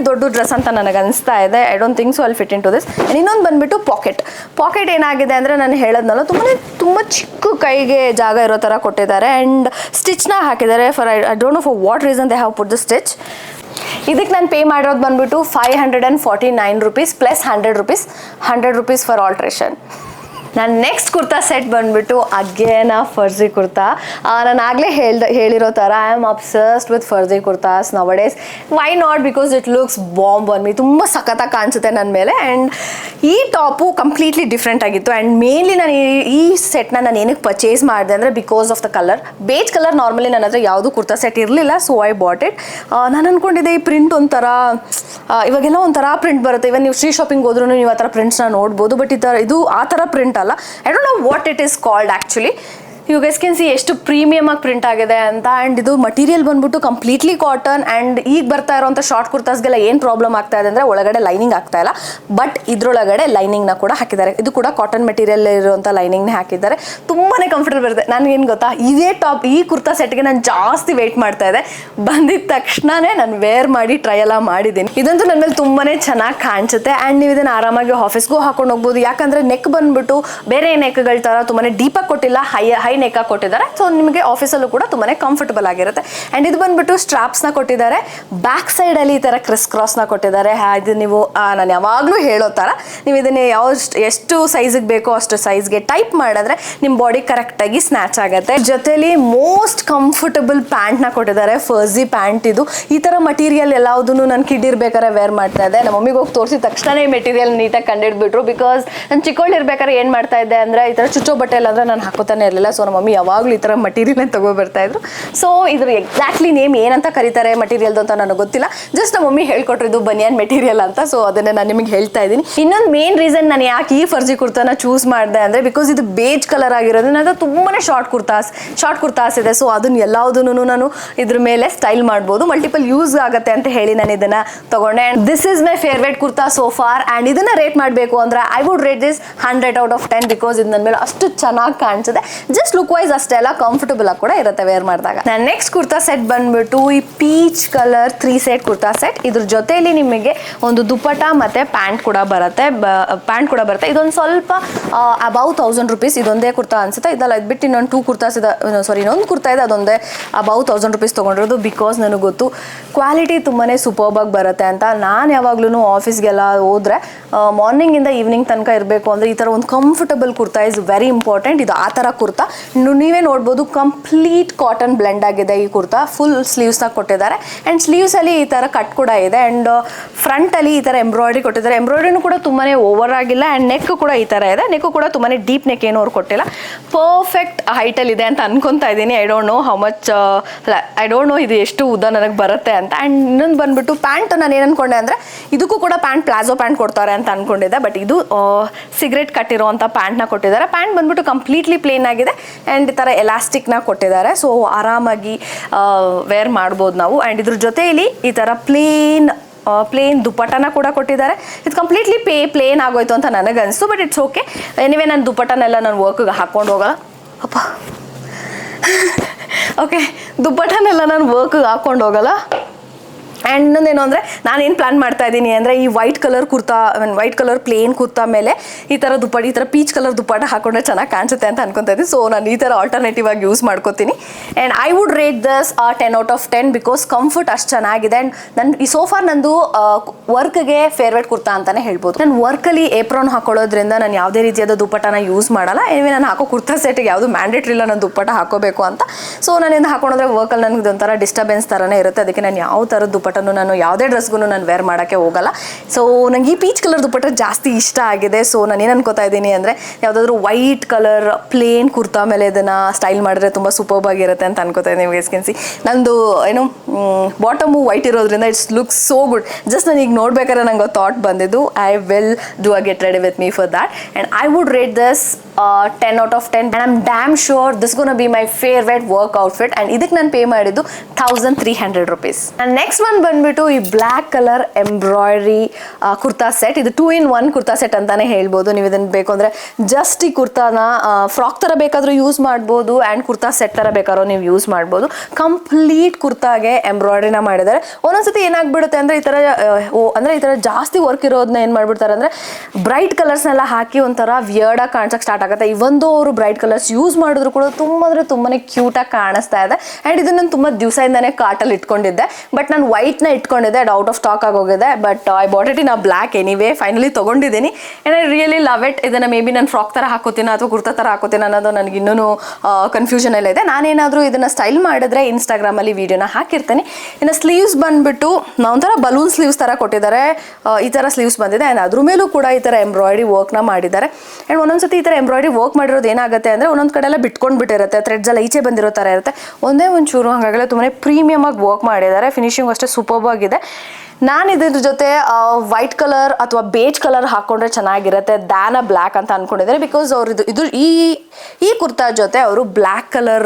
ದೊಡ್ಡ ಡ್ರೆಸ್ ಅಂತ ನನಗೆ ಅನಿಸ್ತಾ ಇದೆ. I don't think so I'll fit into this. And ಇನ್ನೊಂದು ಬಂದುಬಿಟ್ಟು ಪಾಕೆಟ್ ಏನಾಗಿದೆ ಅಂದರೆ ನಾನು ಹೇಳೋದ್ನಲ್ಲ ತುಂಬ ಚಿಕ್ಕ ಕೈಗೆ ಜಾಗ ಇರೋ ಥರ ಕೊಟ್ಟಿದ್ದಾರೆ. ಆ್ಯಂಡ್ ಸ್ಟಿಚ್ನ ಹಾಕಿದ್ದಾರೆ. I don't know for what reason they have put the stitch. ಇದಕ್ಕೆ ನಾನು ಪೇ ಮಾಡಿರೋದು ಬಂದುಬಿಟ್ಟು 549 rupees plus 100 rupees for alteration. ನಾನು ನೆಕ್ಸ್ಟ್ ಕುರ್ತಾ ಸೆಟ್ ಬಂದುಬಿಟ್ಟು ಅಗೇನ್ ಫರ್ಜಿ ಕುರ್ತಾ. ನಾನು ಆಗಲೇ ಹೇಳಿರೋ ಥರ ಐ ಆಮ್ ಅಬ್ಸಸ್ಡ್ ವಿತ್ ಫರ್ಜಿ kurtas nowadays. Why not? Because it looks bomb on me. ತುಂಬ ಸಖತ್ತಾಗಿ ಕಾಣಿಸುತ್ತೆ ನನ್ನ ಮೇಲೆ. ಆ್ಯಂಡ್ ಈ ಟಾಪು ಕಂಪ್ಲೀಟ್ಲಿ ಡಿಫ್ರೆಂಟ್ ಆಗಿತ್ತು. ಆ್ಯಂಡ್ ಮೇನ್ಲಿ ನಾನು ಈ ಸೆಟ್ನ ನಾನು ಏನಕ್ಕೆ ಪರ್ಚೇಸ್ ಮಾಡಿದೆ ಅಂದರೆ because of the colour. Beige colour normally ನನ್ನ ಹತ್ರ ಯಾವುದೂ ಕುರ್ತಾ ಸೆಟ್ ಇರಲಿಲ್ಲ, ಸೊ ಐ ಬಾಟ್ ಇಟ್. ನಾನು ಅಂದ್ಕೊಂಡಿದ್ದೆ ಈ ಪ್ರಿಂಟ್ ಒಂಥರ ಇವಾಗೆಲ್ಲ ಒಂಥರ ಪ್ರಿಂಟ್ ಬರುತ್ತೆ. ಇವನ್ ನೀವು ಶ್ರೀ ಶಾಪಿಂಗ್ ಹೋದ್ರೂ ನೀವು ಆ ಥರ ಪ್ರಿಂಟ್ಸ್ನ ನೋಡ್ಬೋದು. ಬಟ್ ಇದು ಆ ಥರ ಪ್ರಿಂಟ್ ಅಲ್ಲ. I don't know what it is called actually. You guys can see ಎಷ್ಟು ಪ್ರೀಮಿಯಮ್ ಆಗಿ ಪ್ರಿಂಟ್ ಆಗಿದೆ ಅಂತ. ಆ್ಯಂಡ್ ಇದು ಮಟೀರಿಯಲ್ ಬಂದ್ಬಿಟ್ಟು ಕಂಪ್ಲೀಟ್ಲಿ ಕಾಟನ್. ಆ್ಯಂಡ್ ಈಗ ಬರ್ತಾ ಇರೋಂಥ ಶಾರ್ಟ್ ಕುರ್ತಾಸ್ಗೆಲ್ಲ ಏನು ಪ್ರಾಬ್ಲಮ್ ಆಗ್ತಾ ಇದೆ ಅಂದರೆ ಒಳಗಡೆ ಲೈನಿಂಗ್ ಆಗ್ತಾ ಇಲ್ಲ, ಬಟ್ ಇದರೊಳಗಡೆ ಲೈನಿಂಗ್ನ ಕೂಡ ಹಾಕಿದ್ದಾರೆ. ಇದು ಕೂಡ ಕಾಟನ್ ಮೆಟೀರಿಯಲ್ ಇರುವಂಥ ಲೈನಿಂಗ್ನ ಹಾಕಿದ್ದಾರೆ. ತುಂಬಾ ಕಂಫರ್ಟಬಲ್ ಬರುತ್ತೆ. ನನಗೇನು ಗೊತ್ತಾ, ಇದೇ ಟಾಪ್ ಈ ಕುರ್ತಾ ಸೆಟ್ಗೆ ನಾನು ಜಾಸ್ತಿ ವೆಯ್ಟ್ ಮಾಡ್ತಾ ಇದ್ದೆ. ಬಂದಿದ್ದ ತಕ್ಷಣವೇ ನಾನು ವೇರ್ ಮಾಡಿ ಟ್ರೈ ಎಲ್ಲ ಮಾಡಿದ್ದೀನಿ. ಇದಂತೂ ನನ್ನ ಮೇಲೆ ತುಂಬಾ ಚೆನ್ನಾಗಿ ಕಾಣಿಸುತ್ತೆ. ಆ್ಯಂಡ್ ನೀವು ಇದನ್ನು ಆರಾಮಾಗಿ ಆಫೀಸ್ಗೂ ಹಾಕೊಂಡು ಹೋಗ್ಬೋದು. ಯಾಕಂದರೆ ನೆಕ್ ಬಂದ್ಬಿಟ್ಟು ಬೇರೆ ನೆಕ್ಗಳ ಥರ ತುಂಬಾ ಡೀಪಾಗಿ ಕೊಟ್ಟಿಲ್ಲ, ಹೈ ನೆಕ್ ಕೊಟ್ಟಿದ್ದಾರೆ. ಸೊ ನಿಮಗೆ ಆಫೀಸಲ್ಲೂ ಕೂಡ ತುಂಬಾ ಕಂಫರ್ಟಬಲ್ ಆಗಿರುತ್ತೆ. ಆ್ಯಂಡ್ ಇದು ಬಂದ್ಬಿಟ್ಟು ಸ್ಟ್ರಾಪ್ಸ್ನ ಕೊಟ್ಟಿದ್ದಾರೆ. ಬ್ಯಾಕ್ ಸೈಡಲ್ಲಿ ಈ ಥರ ಕ್ರಾಸ್ನ ಕೊಟ್ಟಿದ್ದಾರೆ. ಇದು ನೀವು ನಾನು ಯಾವಾಗಲೂ ಹೇಳೋ ಥರ ನೀವು ಇದನ್ನು ಎಷ್ಟು ಸೈಜಿಗೆ ಬೇಕೋ ಅಷ್ಟು ಸೈಜ್ಗೆ ಟೈಪ್ ಮಾಡಿದ್ರೆ ನಿಮ್ಮ ಬಾಡಿ ಕರೆಕ್ಟಾಗಿ ಸ್ನ್ಯಾಚ್ ಆಗುತ್ತೆ. ಜೊತೆಲಿ ಮೋಸ್ಟ್ ಕಂಫರ್ಟಬಲ್ ಪ್ಯಾಂಟ್ನ ಕೊಟ್ಟಿದ್ದಾರೆ. ಫರ್ಜಿ ಪ್ಯಾಂಟ್ ಇದು. ಈ ಥರ ಮಟೀರಿಯಲ್ ಎಲ್ಲದನ್ನು ನಾನು ಕಿಡ್ ಇರ್ಬೇಕಾದ್ರೆ ವೇರ್ ಮಾಡ್ತಾ ಇದ್ದೆ. ನಮ್ಮ ಮಮ್ಮಿಗೆ ಹೋಗಿ ತೋರಿಸಿದ ತಕ್ಷಣ ಮೆಟೀರಿಯಲ್ ನೀಟಾಗಿ ಕಂಡಿಡ್ಬಿಟ್ರು. ಬಿಕಾಸ್ ನಾನು ಚಿಕ್ಕವಳು ಇರ್ಬೇಕಾದ್ರೆ ಏನು ಮಾಡ್ತಾ ಇದ್ದೆ ಅಂದರೆ ಈ ಥರ ಚುಚ್ಚೋ ಬಟ್ಟೆ ಎಲ್ಲ ಅಂದರೆ ನಾನು ಹಾಕೋತಾನೆ ಇರಲಿಲ್ಲ. ಸೊ ನಮ್ಮ ಮಮ್ಮಿ ಯಾವಾಗಲೂ ಈ ಥರ ಮಟೀರಿಯಲ್ನೇ ತಗೊಬರ್ತಾ ಇದ್ರು. ಸೊ ಇದ್ರ ಎಕ್ಸಾಕ್ಟ್ಲಿ ನೇಮ್ ಏನಂತ ಕರೀತಾರೆ ಮಟೀರಿಯಲ್ದು ಅಂತ ನನಗೆ ಗೊತ್ತಿಲ್ಲ, ಜಸ್ಟ್ ನಮ್ಮ ಮಮ್ಮಿ ಹೇಳ್ಕೊಟ್ರಿದ್ದು ಬನಿಯನ್ ಮೆಟೀರಿಯಲ್ ಅಂತ. ಸೊ ಅದನ್ನೇ ನಾನು ನಿಮಗೆ ಹೇಳ್ತಾ ಇದ್ದೀನಿ. ಇನ್ನೊಂದು ಮೇನ್ ರೀಸನ್ ನಾನು ಯಾಕೆ ಈ ಫರ್ಜಿ ಕುರ್ತಾನ ಚೂಸ್ ಮಾಡಿದೆ ಅಂದರೆ ಬಿಕಾಸ್ ಇದು ಬೇಜ್ ಕಲರ್ ಆಗಿರೋದ್ರಿಂದ ಅದು ತುಂಬಾ ಶಾರ್ಟ್ ಕುರ್ತಾಸ್ ಇದೆ. ಸೊ ಅದನ್ನ ಎಲ್ಲದನ್ನು ನಾನು ಇದ್ರ ಮೇಲೆ ಸ್ಟೈಲ್ ಮಾಡ್ಬೋದು, ಮಲ್ಟಿಪಲ್ ಯೂಸ್ ಆಗುತ್ತೆ ಅಂತ ಹೇಳಿ ನಾನು ಇದನ್ನ ತಗೊಂಡೆ. And this is my favourite kurta so for. And ಇದನ್ನ ರೇಟ್ ಮಾಡಬೇಕು ಅಂದ್ರೆ I would rate this 100/10 because ಇದು ನನ್ನ ಮೇಲೆ ಅಷ್ಟು ಚೆನ್ನಾಗಿ ಕಾಣಿಸುತ್ತೆ. ಜಸ್ಟ್ ಲುಕ್ ವೈಸ್ ಅಷ್ಟೇ ಅಲ್ಲ, ಕಂಫರ್ಟಬಲ್ ಆಗಿ ಕೂಡ ಇರುತ್ತೆ ವೇರ್ ಮಾಡಿದಾಗ. ನಾನು ನೆಕ್ಸ್ಟ್ ಕುರ್ತಾ ಸೆಟ್ ಬಂದ್ಬಿಟ್ಟು ಈ peach colour 3 set kurta set. ಇದ್ರ ಜೊತೆಯಲ್ಲಿ ನಿಮಗೆ ಒಂದು ದುಪ್ಪಟ ಮತ್ತೆ ಪ್ಯಾಂಟ್ ಕೂಡ ಬರುತ್ತೆ. ಇದೊಂದು ಸ್ವಲ್ಪ ಅಬೌವ್ 1000 rupees. ಇದೊಂದೇ ಕುರ್ತಾ ಅನ್ಸುತ್ತೆ. ಇದಲ್ಲ, ಇದು ಬಿಟ್ಟು ಇನ್ನೊಂದು 2 ಕುರ್ತಾಸ್ ಇದೆ, ಇನ್ನೊಂದು ಕುರ್ತಾ ಇದೆ, ಅದೊಂದೇ ಅಬೌವ್ 1000 rupees ತೊಗೊಂಡಿರೋದು. ಬಿಕಾಸ್ ನನಗೆ ಗೊತ್ತು ಕ್ವಾಲಿಟಿ ತುಂಬಾ ಸೂಪರ್ಬಾಗಿ ಬರುತ್ತೆ ಅಂತ. ನಾನು ಯಾವಾಗ್ಲೂ ಆಫೀಸ್ಗೆಲ್ಲ ಹೋದ್ರೆ ಮಾರ್ನಿಂಗಿಂದ ಈವ್ನಿಂಗ್ ತನಕ ಇರಬೇಕು ಅಂದರೆ ಈ ಥರ ಒಂದು comfortable kurta is very important. ಇದು ಆ ಥರ ಕುರ್ತಾ ನೀವೇ ನೋಡ್ಬೋದು, ಕಂಪ್ಲೀಟ್ ಕಾಟನ್ ಬ್ಲೆಂಡ್ ಆಗಿದೆ ಈ ಕುರ್ತಾ. ಫುಲ್ ಸ್ಲೀವ್ಸ್ನ ಕೊಟ್ಟಿದ್ದಾರೆ ಆ್ಯಂಡ್ ಸ್ಲೀವ್ಸಲ್ಲಿ ಈ ಥರ ಕಟ್ ಕೂಡ ಇದೆ. ಆ್ಯಂಡ್ ಫ್ರಂಟಲ್ಲಿ ಈ ಥರ ಎಂಬ್ರಾಯ್ಡ್ರಿ ಕೊಟ್ಟಿದ್ದಾರೆ. ಎಂಬ್ರಾಯ್ಡ್ರಿನೂ ಕೂಡ ತುಂಬಾ ಓವರ್ ಆಗಿಲ್ಲ. ಆ್ಯಂಡ್ ನೆಕ್ ಕೂಡ ಈ ಥರ ಇದೆ. ನೆಕ್ಕು ಕೂಡ ತುಂಬಾ ಡೀಪ್ ನೆಕ್ ಏನೂ ಅವ್ರು ಕೊಟ್ಟಿಲ್ಲ, ಪರ್ಫೆಕ್ಟ್ ಹೈಟಲ್ಲಿ ಇದೆ ಅಂತ ಅನ್ಕೊತಾ ಇದ್ದೀನಿ. ಐ ಡೋಂಟ್ ನೋ ಇದು ಎಷ್ಟು ಉದ್ದ ನನಗೆ ಬರುತ್ತೆ ಅಂತ. ಆ್ಯಂಡ್ ಇನ್ನೊಂದು ಬಂದ್ಬಿಟ್ಟು ಪ್ಯಾಂಟ್ ನಾನು ಏನು ಅನ್ಕೊಂಡೆ ಅಂದರೆ ಇದಕ್ಕೂ ಕೂಡ ಪ್ಲಾಜೋ ಪ್ಯಾಂಟ್ ಕೊಡ್ತಾರೆ ಅಂತ ಅನ್ಕೊಂಡಿದ್ದೆ. ಬಟ್ ಇದು ಸಿಗರೇಟ್ ಕಟ್ಟಿರೋವಂಥ ಪ್ಯಾಂಟ್ನ ಕೊಟ್ಟಿದ್ದಾರೆ. ಪ್ಯಾಂಟ್ ಬಂದ್ಬಿಟ್ಟು ಕಂಪ್ಲೀಟ್ಲಿ ಪ್ಲೇನ್ ಆಗಿದೆ ಆ್ಯಂಡ್ ಈ ಥರ ಎಲಾಸ್ಟಿಕ್ನ ಕೊಟ್ಟಿದ್ದಾರೆ. ಸೊ ಆರಾಮಾಗಿ ವೇರ್ ಮಾಡ್ಬೋದು ನಾವು. ಆ್ಯಂಡ್ ಇದ್ರ ಜೊತೆಯಲ್ಲಿ ಈ ಥರ ಪ್ಲೇನ್ ದುಪ್ಪಟನ ಕೂಡ ಕೊಟ್ಟಿದ್ದಾರೆ. ಇದು ಕಂಪ್ಲೀಟ್ಲಿ ಪ್ಲೇನ್ ಆಗೋಯ್ತು ಅಂತ ನನಗೆ ಅನಿಸ್ತು, ಬಟ್ ಇಟ್ಸ್ ಓಕೆ. ಎನಿವೇ ನಾನು ದುಪ್ಪಟನೆಲ್ಲ ನಾನು ವರ್ಕ್ಗೆ ಹಾಕ್ಕೊಂಡು ಹೋಗಲ್ಲ. ಓಕೆ, ದುಪ್ಪಟನೆಲ್ಲ ನಾನು ವರ್ಕ್ಗೆ ಹಾಕ್ಕೊಂಡು ಹೋಗಲ್ಲ. ಆ್ಯಂಡ್ ಇನ್ನೊಂದೇನು ಅಂದರೆ ನಾನೇನು ಪ್ಲ್ಯಾನ್ ಮಾಡ್ತಾ ಇದ್ದೀನಿ ಅಂದರೆ ಈ ವೈಟ್ ಕಲರ್ ಪ್ಲೇನ್ ಕುರ್ತಾ ಮೇಲೆ ಈ ಥರ ಪೀಚ್ ಕಲರ್ ದುಪ್ಪಟ ಹಾಕೊಂಡ್ರೆ ಚೆನ್ನಾಗಿ ಕಾಣಿಸುತ್ತೆ ಅಂತ ಅನ್ಕೊತಾ ಇದ್ದೀನಿ. ಸೊ ನಾನು ಈ ಥರ ಆಲ್ಟರ್ನೇಟಿವ್ ಆಗಿ ಯೂಸ್ ಮಾಡ್ಕೋತೀನಿ. And I would rate this 10/10 because comfort ಅಷ್ಟು ಚೆನ್ನಾಗಿದೆ. ಆ್ಯಂಡ್ ನನ್ನ ಈ ಸೋಫಾರ್ ನಂದು ವರ್ಕ್ಗೆ ಫೇವ್ರೇಟ್ ಕುರ್ತಾ ಅಂತಲೇ ಹೇಳ್ಬೋದು. ನಾನು ವರ್ಕಲ್ಲಿ ಏಪ್ರಾನ್ ಹಾಕೊಳ್ಳೋದ್ರಿಂದ ನಾನು ಯಾವುದೇ ರೀತಿಯಾದ ದುಪ್ಪಟನ ಯೂಸ್ ಮಾಡಲ್ಲ. ಏನಿವೆ ನಾನು ಹಾಕೋ ಕುರ್ತಾ ಸೆಟ್ಟಿಗೆ ಯಾವುದು ಮ್ಯಾಂಡೇಟ್ರಿ ಇಲ್ಲ ನಾನು ದುಪ್ಪಟ ಹಾಕೋಬೇಕು ಅಂತ. ಸೊ ನಾನಿಂದ ಹಾಕೊಂಡ್ರೆ ವರ್ಕಲ್ಲಿ ನನಗೆ ಒಂಥರ ಡಿಸ್ಟರ್ಬೆನ್ಸ್ ಥರನೇ ಇರುತ್ತೆ. ಅದಕ್ಕೆ ನಾನು ಯಾವ ಥರದ ದುಪ್ಪಟನು ನಾನು ಯಾವುದೇ ಡ್ರೆಸ್ಗೂ ನಾನು ವೇರ್ ಮಾಡೋಕ್ಕೆ ಹೋಗಲ್ಲ. ಸೊ ನನಗೆ ಈ ಪೀಚ್ ಕಲರ್ ದುಪ್ಪಟ ಜಾಸ್ತಿ ಇಷ್ಟ ಆಗಿದೆ. ಸೊ ನಾನು ಏನು ಅನ್ಕೋತಾ ಇದ್ದೀನಿ ಅಂದರೆ ಯಾವುದಾದ್ರೂ ವೈಟ್ ಕಲರ್ ಪ್ಲೇನ್ ಕುರ್ತಾ ಮೇಲೆ ಇದನ್ನು ಸ್ಟೈಲ್ ಮಾಡಿದ್ರೆ ತುಂಬ ಸೂಪರ್ಬ್ ಆಗಿರುತ್ತೆ ಅಂತ ಅನ್ಕೋತಾ ಇದ್ದೀನಿ. ನೀವು ಗೆಸ್ಕೆನ್ಸಿ ನಂದು ಏನು ಬಾಟಮು ವೈಟ್ ಇರೋದ್ರಿಂದ it's look so good. Just ನಾನು ಈಗ ನೋಡ್ಬೇಕಾದ್ರೆ ನಂಗೆ ಥಾಟ್ ಬಂದಿದ್ದು I will do a get ready with me for that. And I would rate this 10/10 and I'm damn sure this gonna be my favorite work outfit. And ಇದಕ್ಕೆ ನಾನು pay ಮಾಡಿದ್ದು 1300 rupees. And next one ಬಂದ್ಬಿಟ್ಟು ಈ black colour embroidery kurta set. ಇದು 2-in-1 kurta set ಅಂತಾನೆ ಹೇಳ್ಬೋದು. ನೀವು ಇದನ್ನು ಬೇಕು ಅಂದರೆ ಜಸ್ಟ್ ಈ ಕುರ್ತಾನ ಫ್ರಾಕ್ ಥರ ಬೇಕಾದರೂ ಯೂಸ್ ಮಾಡ್ಬೋದು ಆ್ಯಂಡ್ ಕುರ್ತಾ ಸೆಟ್ ಥರ ಬೇಕಾದ್ರೂ ನೀವು ಯೂಸ್ ಮಾಡ್ಬೋದು. ಕಂಪ್ಲೀಟ್ ಕುರ್ತಾಗೆ ಎಂಬ್ರಾಯ್ಡ್ರಿನ ಮಾಡಿದ್ದಾರೆ. ಒಂದೊಂದ್ಸತಿ ಏನಾಗ್ಬಿಡುತ್ತೆ ಅಂದರೆ ಈ ಥರ ಜಾಸ್ತಿ ವರ್ಕ್ ಇರೋದನ್ನ ಏನು ಮಾಡ್ಬಿಡ್ತಾರೆ ಅಂದರೆ ಬ್ರೈಟ್ ಕಲರ್ಸ್ನೆಲ್ಲ ಹಾಕಿ ಒಂಥರ ವಿಯರ್ಡಾಗಿ ಕಾಣಿಸೋಕ್ಕೆ ಸ್ಟಾರ್ಟ್ ಆಗುತ್ತೆ. ಇವೊಂದು ಅವರು ಬ್ರೈಟ್ ಕಲರ್ಸ್ ಯೂಸ್ ಮಾಡಿದ್ರು ಕೂಡ ತುಂಬಾ ಕ್ಯೂಟಾಗಿ ಕಾಣಿಸ್ತಾ ಇದೆ. ಆ್ಯಂಡ್ ಇದನ್ನು ನಾನು ತುಂಬ ದಿವಸದಿಂದನೇ ಕಾರ್ಟಲ್ಲಿ ಇಟ್ಕೊಂಡಿದ್ದೆ, ಬಟ್ ನಾನು ವೈಟ್ನ ಇಟ್ಕೊಂಡಿದ್ದೆ, ಅದು ಔಟ್ ಆಫ್ ಸ್ಟಾಕ್ ಆಗೋಗಿದೆ. But I bought it in a black anyway. Finally ತೊಗೊಂಡಿದ್ದೀನಿ and I really love it. ಇದನ್ನು ಮೇ ಬಿ ನಾನು ಫ್ರಾಕ್ ಥರ ಹಾಕೋತೀನ ಅಥವಾ ಕುರ್ತಾ ಥರ ಹಾಕೋತೀನಿ ಅನ್ನೋದು ನನಗೆ ಇನ್ನೂ ಕನ್ಫ್ಯೂಷನ್ ಎಲ್ಲ ಇದೆ. ನಾನೇನಾದರೂ ಇದನ್ನು ಸ್ಟೈಲ್ ಮಾಡಿದ್ರೆ ಇನ್ಸ್ಟಾಗ್ರಾಮಲ್ಲಿ ವೀಡಿಯೋನ ಹಾಕಿರ್ತೀನಿ. ಇನ್ನು ಸ್ಲೀವ್ಸ್ ಬಂದುಬಿಟ್ಟು ಒಂಥರ ಬಲೂನ್ ಸ್ಲೀವ್ಸ್ ಥರ ಕೊಟ್ಟಿದ್ದಾರೆ. ಈ ಥರ ಸ್ಲೀವ್ಸ್ ಬಂದಿದೆ ಆ್ಯಂಡ್ ಅದ್ರ ಮೇಲೂ ಕೂಡ ಈ ಥರ ಎಂಬ್ರಾಯ್ಡ್ರಿ ವರ್ಕ್ನ ಮಾಡಿದ್ದಾರೆ. ಆ್ಯಂಡ್ ಒಂದೊಂದ್ಸತಿ ಈ ಥರ ಎಂಬ್ರಾಯ್ಡ್ರಿ ವರ್ಕ್ ಮಾಡಿರೋದು ಏನಾಗುತ್ತೆ ಅಂದರೆ ಒಂದೊಂದು ಕಡೆ ಎಲ್ಲ ಬಿಟ್ಕೊಂಡಿರುತ್ತೆ, ಥ್ರೆಡ್ಸ್ ಎಲ್ಲ ಈಚೆ ಬಂದಿರೋ ಥರ ಇರುತ್ತೆ. ಒಂದೇ ಒಂಚೂರು ಹಾಗಾಗಲೇ ತುಂಬಾ ಪ್ರೀಮಿಯಮ್ ಆಗಿ ವರ್ಕ್ ಮಾಡಿದ್ದಾರೆ. ಫಿನಿಶಿಂಗ್ ಅಷ್ಟೇ ಸೂಪರ್ಬ್ ಆಗಿದೆ. ನಾನು ಇದ್ರ ಜೊತೆ ವೈಟ್ ಕಲರ್ ಅಥವಾ ಬೇಜ್ ಕಲರ್ ಹಾಕೊಂಡ್ರೆ ಚೆನ್ನಾಗಿರುತ್ತೆ ದ್ಯಾನ್ ಅ ಬ್ಲ್ಯಾಕ್ ಅಂತ ಅನ್ಕೊಂಡಿದ್ದಾರೆ. ಬಿಕಾಸ್ ಅವರು ಈ ಕುರ್ತಾ ಜೊತೆ ಅವರು ಬ್ಲ್ಯಾಕ್ ಕಲರ್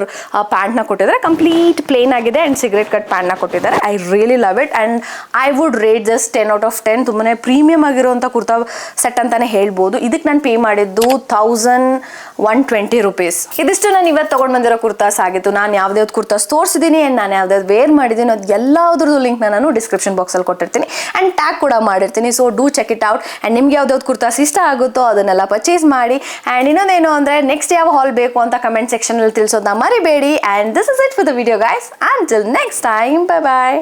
ಪ್ಯಾಂಟ್ನ ಕೊಟ್ಟಿದ್ದಾರೆ. ಕಂಪ್ಲೀಟ್ ಪ್ಲೇನ್ ಆಗಿದೆ ಆ್ಯಂಡ್ ಸಿಗರೇಟ್ ಕಟ್ ಪ್ಯಾಂಟ್ನ ಕೊಟ್ಟಿದ್ದಾರೆ. I really love it and I would rate just 10/10. ತುಂಬಾ ಪ್ರೀಮಿಯಮ್ ಆಗಿರುವಂಥ ಕುರ್ತಾ ಸೆಟ್ ಅಂತಾನೆ ಹೇಳ್ಬೋದು. ಇದಕ್ಕೆ ನಾನು ಪೇ ಮಾಡಿದ್ದು 1120 rupees. ಇದಿಷ್ಟು ನಾನು ಇವತ್ತು ತೊಗೊಂಡು ಬಂದಿರೋ ಕುರ್ತಾಸ್ ಆಗಿತ್ತು. ನಾನು ಯಾವ್ದಾವ್ದು ಕುರ್ತಾಸ್ ತೋರಿಸಿದ್ದೀನಿ ಆ್ಯಂಡ್ ನಾನು ಯಾವ್ದಾವ್ದು ವೇರ್ ಮಾಡಿದ್ದೀನಿ ಅದು ಎಲ್ಲದ್ರದ್ದು ಲಿಂಕ್ನ ನಾನು ಡಿಸ್ಕ್ರಿಪ್ಷನ್ ಬಾಕ್ಸಲ್ಲಿ ಕೊಟ್ಟಿರ್ತೀನಿ ಆ್ಯಂಡ್ ಟ್ಯಾಗ್ ಕೂಡ ಮಾಡಿರ್ತೀನಿ. So do check it out. And ನಿಮ್ಗೆ ಯಾವ್ದಾವ್ದು ಕುರ್ತಾಸ್ ಇಷ್ಟ ಆಗುತ್ತೋ ಅದನ್ನೆಲ್ಲ ಪರ್ಚೇಸ್ ಮಾಡಿ. ಆ್ಯಂಡ್ ಇನ್ನೊಂದೇನು ಅಂದರೆ ನೆಕ್ಸ್ಟ್ ಯಾವ ಹಾಲ್ ಬೇಕು ಅಂತ ಕಮೆಂಟ್ ಸೆಕ್ಷನಲ್ಲಿ ತಿಳಿಸೋದನ್ನ ಮರಿಬೇಡಿ. And this is it for the video guys. Until next time, bye bye.